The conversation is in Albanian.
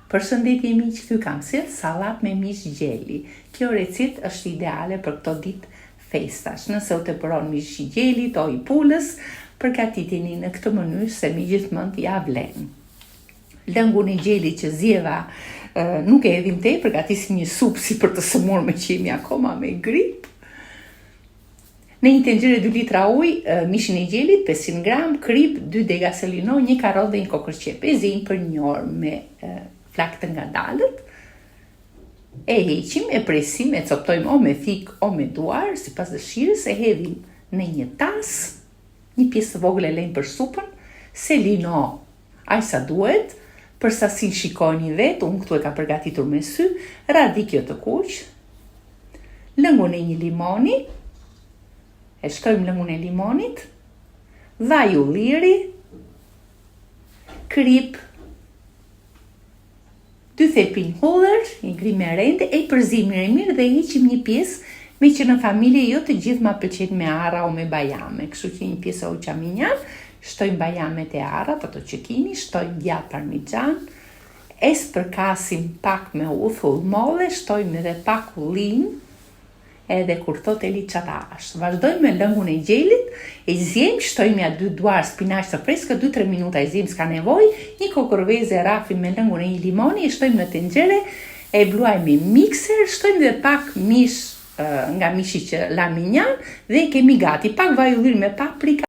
Përshëndetje miq, këtu kam sjell sallat me mish gjeli. Kjo recetë është ideale për këto ditë festash. Nëse u tepëron mishi i gjelit o i pulës, përgatiteni në këtë mënyrë se mi gjithmonë ja vlen. Lëngun e gjelit që zjeva nuk e edhim te, përgatisim një supë si për të sëmurë me që jemi akoma me grip. Në një tenxhere 2 litra ujë, mishin e gjelit, 500 gram, krip, 2 dega selino, 1 karrot dhe 1 kokorqep. E zejmë për 1 orë me flak të ngadalët. E heqim, e presim, e coptojmë o me thik o me duar, sipas dëshirës, e hedhim në një tas, një pjesë të vogël e lejmë për supën, selino aq sa duhet, për sasin shikoni vetë, unë këtu e ka përgatitur me sy, radikjo të kuq, lëngun e një limoni, e shkojmë lëngun e limonit, vaj ulliri, krip, 2 thepin hudhër, një grime rende, e përzim mirë dhe heqim një pjesë, me që në familje jo të gjithë ma pëlqen me arra o me bajame, kështu që një pjesë o qaminjan, shtojmë bajamet e arrat, ato që kini, shtojmë djath parmigjan, e spërkasim pak me uthull molle, shtojmë edhe pak ullin, edhe kur thot e liçarash. Vazhdojmë me lëngun e gjelit, e zjem, shtojmë ja 2 duar spinaq të freskët, 2-3 minuta e zjem s'ka nevojë, një kokorveze rafim me lëngun e një limoni, e shtojmë në tenxhere, e bluajmë me mikser, shtojmë dhe pak mish nga mishi që laminjan dhe kemi gati, pak vaj ullir me paprika.